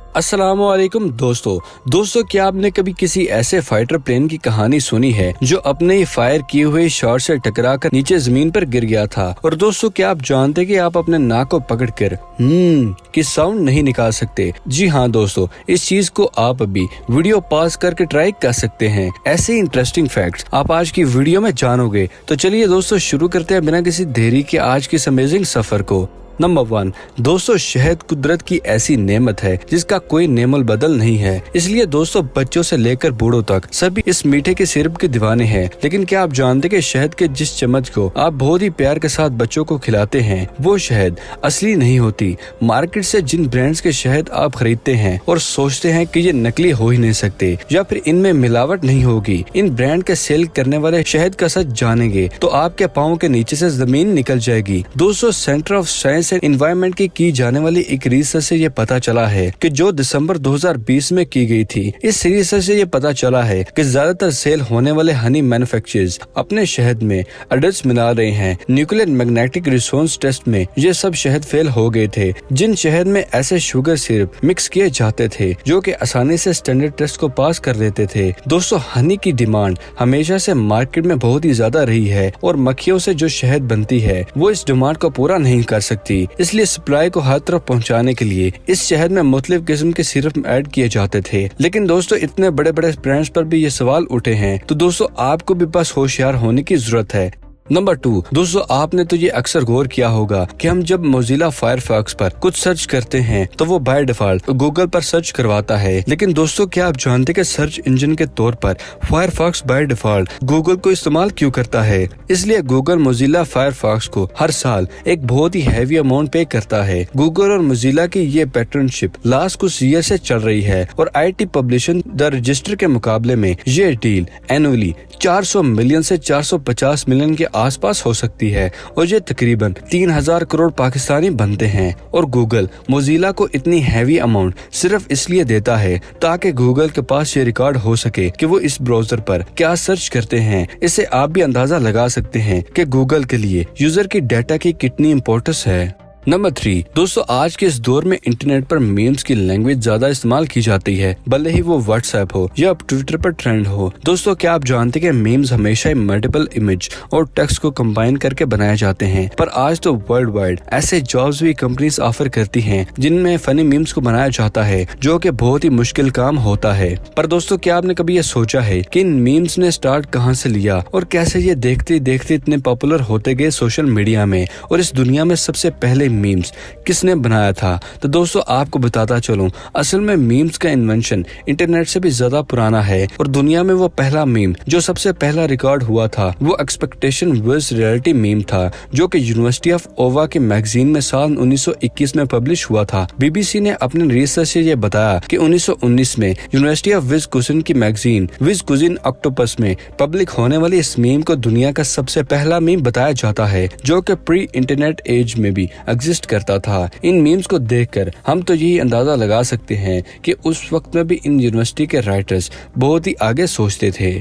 अस्सलाम वालेकुम दोस्तों क्या आपने कभी किसी ऐसे फाइटर प्लेन की कहानी सुनी है जो अपने ही फायर किए हुए शॉट से टकराकर नीचे जमीन पर गिर गया था। और दोस्तों क्या आप जानते कि आप अपने नाक को पकड़कर की साउंड नहीं निकाल सकते। जी हाँ दोस्तों, इस चीज को आप अभी वीडियो पॉज करके ट्राई कर सकते हैं। ऐसे इंटरेस्टिंग फैक्ट्स आप आज की वीडियो में जानोगे। तो चलिए दोस्तों शुरू करते हैं बिना किसी देरी के आज के इस अमेजिंग सफर को। नंबर 1 दोस्तों, शहद कुदरत की ऐसी नेमत है जिसका कोई नेमल बदल नहीं है। इसलिए दोस्तों बच्चों से लेकर बूढ़ों तक सभी इस मीठे के सिरप के दीवाने हैं। लेकिन क्या आप जानते कि शहद के जिस चम्मच को आप बहुत ही प्यार के साथ बच्चों को खिलाते हैं वो शहद असली नहीं होती। मार्केट से जिन ब्रांड्स के शहद आप खरीदते हैं और सोचते हैं कि ये नकली हो ही नहीं सकते या फिर इनमें मिलावट नहीं होगी, इन ब्रांड के सेल करने वाले शहद का सच जानेंगे तो आपके पाँव के नीचे से जमीन निकल जाएगी। दोस्तों सेंटर ऑफ साइंस एनवायरनमेंट की जाने वाली एक रिसर्च से ये पता चला है कि जो दिसंबर 2020 में की गई थी, इस रिसर्च से ये पता चला है कि ज्यादातर सेल होने वाले हनी मैन्युफैक्चरर्स अपने शहद में एडल्ट्स मिला रहे हैं। न्यूक्लियर मैग्नेटिक रिस्पॉन्स टेस्ट में ये सब शहद फेल हो गए थे। जिन शहद में ऐसे शुगर सिरप मिक्स किए जाते थे जो कि आसानी से स्टैंडर्ड टेस्ट को पास कर लेते थे। दोस्तों हनी की डिमांड हमेशा से मार्केट में बहुत ही ज्यादा रही है और मक्खियों से जो शहद बनती है वो इस डिमांड को पूरा नहीं कर सकती। इसलिए सप्लाई को हर तरफ पहुंचाने के लिए इस शहद में मुख्तलिफ किस्म के सिरप ऐड किए जाते थे। लेकिन दोस्तों इतने बड़े बड़े ब्रांड्स पर भी ये सवाल उठे हैं, तो दोस्तों आपको भी बस होशियार होने की जरूरत है। नंबर 2 दोस्तों, आपने तो ये अक्सर गौर किया होगा कि हम जब मोजिला फायरफॉक्स पर कुछ सर्च करते हैं तो वो बाय डिफॉल्ट गूगल पर सर्च करवाता है। लेकिन दोस्तों क्या आप जानते कि सर्च इंजन के तौर पर फायरफॉक्स बाय डिफॉल्ट गूगल को इस्तेमाल क्यों करता है? इसलिए गूगल मोजिला फायरफॉक्स को हर साल एक बहुत ही हैवी अमाउंट पे करता है। गूगल और मोजिला की ये पार्टनरशिप लास्ट कुछ ईयर से चल रही है और IT पब्लिशिंग द रजिस्टर के मुकाबले में ये डील एनुअली 400 मिलियन से 450 मिलियन के आसपास हो सकती है और ये तकरीबन 3000 करोड़ पाकिस्तानी बनते हैं। और गूगल मोजिला को इतनी हैवी अमाउंट सिर्फ इसलिए देता है ताकि गूगल के पास ये रिकॉर्ड हो सके कि वो इस ब्राउजर पर क्या सर्च करते हैं। इससे आप भी अंदाजा लगा सकते हैं कि गूगल के लिए यूजर की डाटा की कितनी इम्पोर्टेंस है। नंबर 3 दोस्तों, आज के इस दौर में इंटरनेट पर मीम्स की लैंग्वेज ज्यादा इस्तेमाल की जाती है, भले ही वो व्हाट्सएप हो या ट्विटर पर ट्रेंड हो। दोस्तों क्या आप जानते हैं कि मीम्स हमेशा मल्टीपल इमेज और टेक्स्ट को कंबाइन करके बनाए जाते हैं, पर आज तो वर्ल्ड वाइड ऐसे जॉब्स भी कंपनीज ऑफर करती हैं जिनमें फनी मीम्स को बनाया जाता है, जो कि बहुत ही मुश्किल काम होता है। पर दोस्तों क्या आपने कभी ये सोचा है कि इन मीम्स ने स्टार्ट कहाँ से लिया और कैसे ये देखते देखते इतने पॉपुलर होते गए सोशल मीडिया में, और इस दुनिया में सबसे पहले मीम्स किसने बनाया था? तो दोस्तों आपको बताता चलूं, असल में मीम्स का इन्वेंशन इंटरनेट से भी ज्यादा पुराना है और दुनिया में वो पहला मीम जो सबसे पहला रिकॉर्ड हुआ था वो एक्सपेक्टेशन वर्स रियलिटी मीम था, जो कि यूनिवर्सिटी ऑफ ओवा के मैगजीन में साल 1921 में पब्लिश हुआ था। BBC ने अपने रिसर्च से ये बताया कि 1919 में यूनिवर्सिटी ऑफ विज कुजिन की मैगजीन विज कुजिन ऑक्टोपस में पब्लिक होने वाली इस मीम को दुनिया का सबसे पहला मीम बताया जाता है, जो कि प्री इंटरनेट एज में भी एग्जिस्ट करता था। इन मीम्स को देखकर हम तो यही अंदाजा लगा सकते हैं कि उस वक्त में भी इन यूनिवर्सिटी के राइटर्स बहुत ही आगे सोचते थे।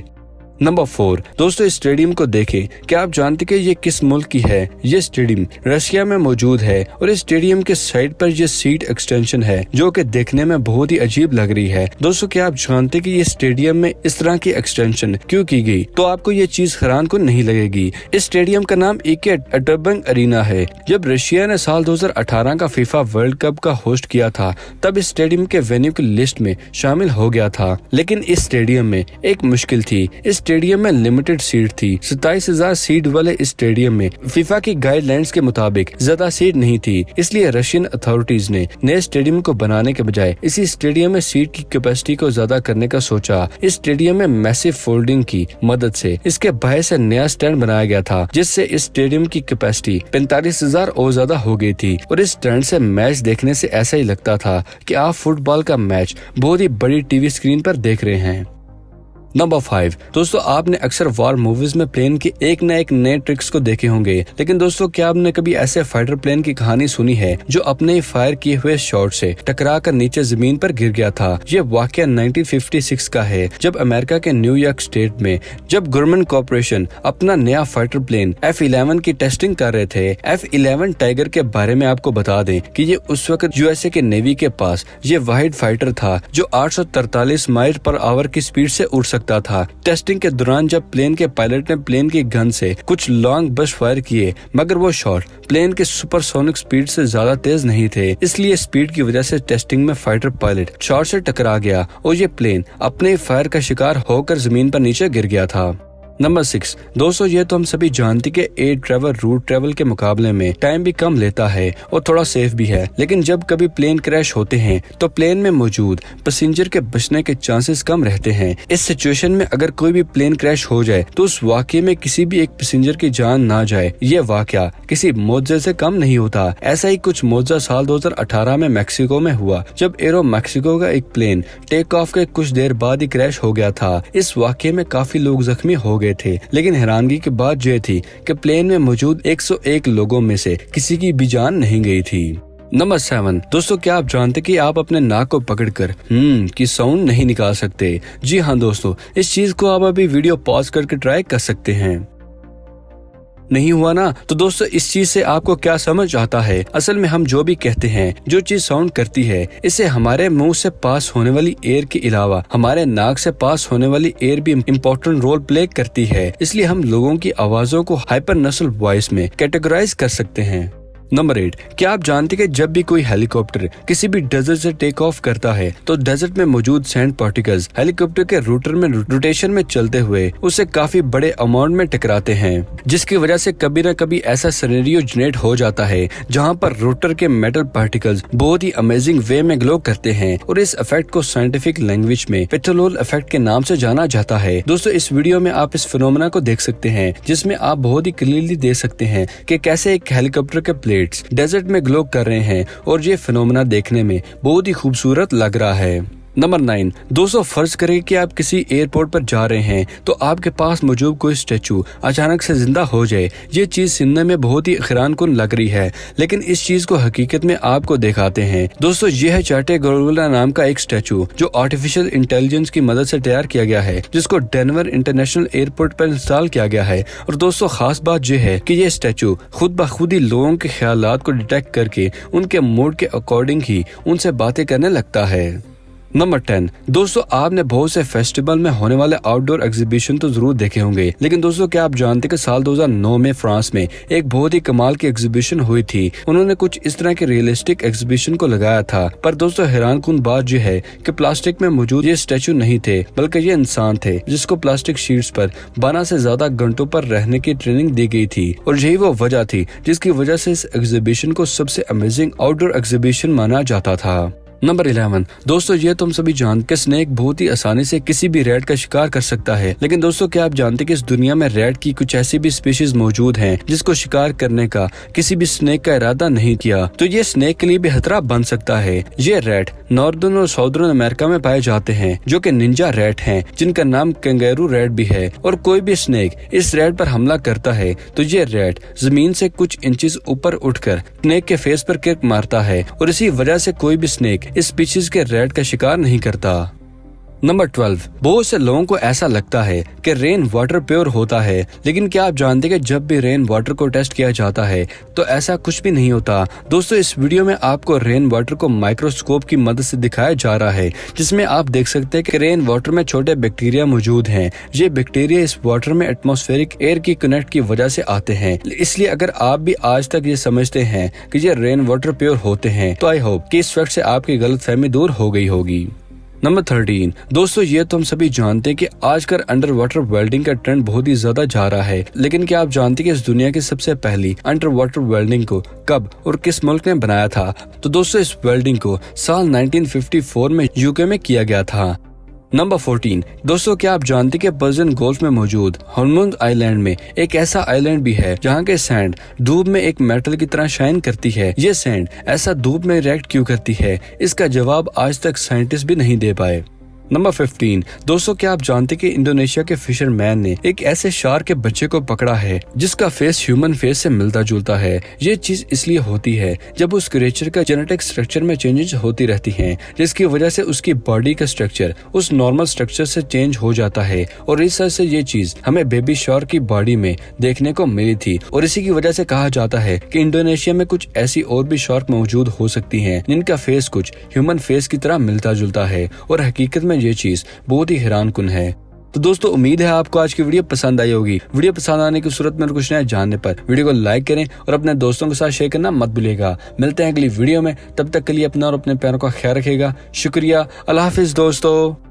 नंबर 4 दोस्तों, इस स्टेडियम को देखें। क्या आप जानते कि ये किस मुल्क की है? ये स्टेडियम रशिया में मौजूद है और इस स्टेडियम के साइड पर ये सीट एक्सटेंशन है जो कि देखने में बहुत ही अजीब लग रही है। दोस्तों क्या आप जानते कि ये स्टेडियम में इस तरह की एक्सटेंशन क्यों की गई? तो आपको ये चीज हैरान को नहीं लगेगी। इस स्टेडियम का नाम इके अटरबंग अरीना है। जब रशिया ने साल 2018 का फीफा वर्ल्ड कप का होस्ट किया था तब इस स्टेडियम के वेन्यू की लिस्ट में शामिल हो गया था। लेकिन इस स्टेडियम में एक मुश्किल थी, इस स्टेडियम में लिमिटेड सीट थी। 27,000 सीट वाले इस स्टेडियम में फीफा की गाइडलाइंस के मुताबिक ज्यादा सीट नहीं थी। इसलिए रशियन अथॉरिटीज ने नए स्टेडियम को बनाने के बजाय इसी स्टेडियम में सीट की कैपेसिटी को ज्यादा करने का सोचा। इस स्टेडियम में मैसिव फोल्डिंग की मदद से इसके बाहर से नया स्टैंड बनाया गया था, जिससे इस स्टेडियम की कैपेसिटी 45,000 और ज्यादा हो गई थी। और इस स्टैंड से मैच देखने से ऐसा ही लगता था कि आप फुटबॉल का मैच बहुत ही बड़ी टीवी स्क्रीन पर देख रहे हैं। नंबर 5 दोस्तों, आपने अक्सर वॉर मूवीज में प्लेन के एक नए ट्रिक्स को देखे होंगे, लेकिन दोस्तों क्या आपने कभी ऐसे फाइटर प्लेन की कहानी सुनी है जो अपने फायर किए हुए शॉट से टकरा कर नीचे जमीन पर गिर गया था। ये वाकया 1956 का है, जब अमेरिका के न्यूयॉर्क स्टेट में जब गवर्नमेंट कॉर्पोरेशन अपना नया फाइटर प्लेन F-11 की टेस्टिंग कर रहे थे। F-11 टाइगर के बारे में आपको बता दें कि ये उस वक्त यूएसए के नेवी के पास ये वाहिद फाइटर था जो 843 माइल पर आवर की स्पीड से उड़ सकता था। टेस्टिंग के दौरान जब प्लेन के पायलट ने प्लेन की गन से कुछ लॉन्ग बस्ट फायर किए, मगर वो शॉट प्लेन के सुपरसोनिक स्पीड से ज्यादा तेज नहीं थे, इसलिए स्पीड की वजह से टेस्टिंग में फाइटर पायलट शॉट से टकरा गया और ये प्लेन अपने फायर का शिकार होकर जमीन पर नीचे गिर गया था। नंबर 6 दोस्तों, ये तो हम सभी जानते कि एयर ट्रैवल रूट ट्रैवल के मुकाबले में टाइम भी कम लेता है और थोड़ा सेफ भी है, लेकिन जब कभी प्लेन क्रैश होते हैं तो प्लेन में मौजूद पैसेंजर के बचने के चांसेस कम रहते हैं। इस सिचुएशन में अगर कोई भी प्लेन क्रैश हो जाए तो उस वाकये में किसी भी एक पैसेंजर की जान ना जाए, ये वाकया किसी मौजे से कम नहीं होता। ऐसा ही कुछ मौजा साल 2018 में मैक्सिको में हुआ, जब एरो मैक्सिको का एक प्लेन टेक ऑफ के कुछ देर बाद ही क्रैश हो गया था। इस वाकये में काफी लोग जख्मी हो गए थे, लेकिन हैरानगी की बात यह थी कि प्लेन में मौजूद 101 लोगों में से किसी की भी जान नहीं गई थी। नंबर 7 दोस्तों, क्या आप जानते कि आप अपने नाक को पकड़कर की साउंड नहीं निकाल सकते? जी हाँ दोस्तों, इस चीज को आप अभी वीडियो पॉज करके ट्राई कर सकते हैं। नहीं हुआ ना? तो दोस्तों इस चीज से आपको क्या समझ आता है? असल में हम जो भी कहते हैं, जो चीज साउंड करती है, इसे हमारे मुंह से पास होने वाली एयर के अलावा हमारे नाक से पास होने वाली एयर भी इम्पोर्टेंट रोल प्ले करती है। इसलिए हम लोगों की आवाजों को हाइपर नसल वॉइस में कैटेगराइज कर सकते हैं। नंबर 8 क्या आप जानते हैं कि जब भी कोई हेलीकॉप्टर किसी भी डेजर्ट से टेक ऑफ करता है तो डेजर्ट में मौजूद सैंड पार्टिकल्स हेलीकॉप्टर के रूटर में रोटेशन में चलते हुए उसे काफी बड़े अमाउंट में टकराते हैं, जिसकी वजह से कभी न कभी ऐसा सिनेरियो जनरेट हो जाता है जहां पर रोटर के मेटल पार्टिकल्स बहुत ही अमेजिंग वे में ग्लो करते हैं और इस इफेक्ट को साइंटिफिक लैंग्वेज में पेट्रोल इफेक्ट के नाम से जाना जाता है। दोस्तों इस वीडियो में आप इस फिनोमेना को देख सकते हैं, जिसमें आप बहुत ही क्लियरली देख सकते हैं कि कैसे एक हेलीकॉप्टर के डेजर्ट में ग्लो कर रहे हैं और ये फिनोमेना देखने में बहुत ही खूबसूरत लग रहा है। नंबर 9 दोस्तों, फर्ज करें कि आप किसी एयरपोर्ट पर जा रहे हैं तो आपके पास मौजूद कोई स्टैचू अचानक से जिंदा हो जाए। ये चीज सुनने में बहुत ही हैरानकुन लग रही है, लेकिन इस चीज को हकीकत में आपको दिखाते हैं। दोस्तों ये है चाटे गोरगोला नाम का एक स्टैचू जो आर्टिफिशियल इंटेलिजेंस की मदद से तैयार किया गया है, जिसको डेनवर इंटरनेशनल एयरपोर्ट पर इंस्टॉल किया गया है। और दोस्तों खास बात यह है कि ये स्टैचू खुद ब खुद ही लोगों के ख्यालात को डिटेक्ट करके उनके मूड के अकॉर्डिंग ही उनसे बातें करने लगता है। नंबर 10 दोस्तों, आपने बहुत से फेस्टिवल में होने वाले आउटडोर एग्जीबिशन तो जरूर देखे होंगे, लेकिन दोस्तों क्या आप जानते कि साल 2009 में फ्रांस में एक बहुत ही कमाल की एग्जीबिशन हुई थी। उन्होंने कुछ इस तरह के रियलिस्टिक एग्जीबिशन को लगाया था, पर दोस्तों हैरानकुन बात यह है कि प्लास्टिक में मौजूद ये स्टैचू नहीं थे, बल्कि ये इंसान थे जिसको प्लास्टिक शीट्स पर 12 से ज्यादा घंटों पर रहने की ट्रेनिंग दी गई थी। और यही वो वजह थी जिसकी वजह से इस एग्जीबिशन को सबसे अमेजिंग आउटडोर एग्जीबिशन माना जाता था। नंबर 11 दोस्तों, ये तो हम सभी जानते हैं स्नेक बहुत ही आसानी से किसी भी रैट का शिकार कर सकता है, लेकिन दोस्तों क्या आप जानते हैं कि इस दुनिया में रैट की कुछ ऐसी भी स्पीशीज मौजूद हैं जिसको शिकार करने का किसी भी स्नेक का इरादा नहीं किया, तो ये स्नेक के लिए भी खतरा बन सकता है। ये रैट नॉर्दर्न और साउदर्न अमेरिका में पाए जाते हैं, जो कि निंजा रैट हैं, जिनका नाम कैंगेरू रैट भी है। और कोई भी स्नेक इस रैट पर हमला करता है तो ये रैट जमीन से कुछ इंचेस ऊपर उठकर स्नेक के फेस पर किक मारता है, और इसी वजह से कोई भी स्नेक इस स्पीशीज के रैट का शिकार नहीं करता। नंबर 12 बहुत से लोगों को ऐसा लगता है कि रेन वाटर प्योर होता है, लेकिन क्या आप जानते हैं कि जब भी रेन वाटर को टेस्ट किया जाता है तो ऐसा कुछ भी नहीं होता। दोस्तों इस वीडियो में आपको रेन वाटर को माइक्रोस्कोप की मदद से दिखाया जा रहा है, जिसमें आप देख सकते हैं कि रेन वाटर में छोटे बैक्टीरिया मौजूद हैं। ये बैक्टीरिया इस वाटर में एटमॉस्फेरिक एयर की कनेक्ट की वजह से आते हैं। इसलिए अगर आप भी आज तक ये समझते हैं कि ये रेन वाटर प्योर होते हैं तो आई होप कि इस फैक्ट से आपकी गलतफहमी दूर हो गई होगी। नंबर 13 दोस्तों, ये तो हम सभी जानते हैं कि आजकल अंडर वाटर वेल्डिंग का ट्रेंड बहुत ही ज्यादा जा रहा है, लेकिन क्या आप जानते हैं कि इस दुनिया की सबसे पहली अंडर वाटर वेल्डिंग को कब और किस मुल्क ने बनाया था? तो दोस्तों इस वेल्डिंग को साल 1954 में यूके में किया गया था। नंबर 14 दोस्तों, क्या आप जानते हैं कि पर्शियन गोल्फ में मौजूद हॉर्मुज आइलैंड में एक ऐसा आइलैंड भी है जहां के सैंड धूप में एक मेटल की तरह शाइन करती है। ये सैंड ऐसा धूप में रिएक्ट क्यों करती है, इसका जवाब आज तक साइंटिस्ट भी नहीं दे पाए। नंबर 15। दोस्तों क्या आप जानते कि इंडोनेशिया के फिशर मैन ने एक ऐसे शार्क के बच्चे को पकड़ा है जिसका फेस ह्यूमन फेस से मिलता जुलता है। ये चीज इसलिए होती है जब उस क्रिएचर का जेनेटिक स्ट्रक्चर में चेंजेस होती रहती हैं, जिसकी वजह से उसकी बॉडी का स्ट्रक्चर उस नॉर्मल स्ट्रक्चर से चेंज हो जाता है। और इस तरह से ये चीज हमें बेबी शार्क की बॉडी में देखने को मिली थी और इसी की वजह से कहा जाता है कि इंडोनेशिया में कुछ ऐसी और भी शार्क मौजूद हो सकती हैं जिनका फेस कुछ ह्यूमन फेस की तरह मिलता जुलता है और हकीकत में ये चीज बहुत ही हैरान कुन है। तो दोस्तों उम्मीद है आपको आज की वीडियो पसंद आई होगी। वीडियो पसंद आने की सूरत में कुछ नया जानने पर वीडियो को लाइक करें और अपने दोस्तों के साथ शेयर करना मत भूलिएगा। मिलते हैं अगली वीडियो में, तब तक के लिए अपना और अपने प्यारों का ख्याल रखिएगा। शुक्रिया, अल्लाह हाफिज दोस्तों।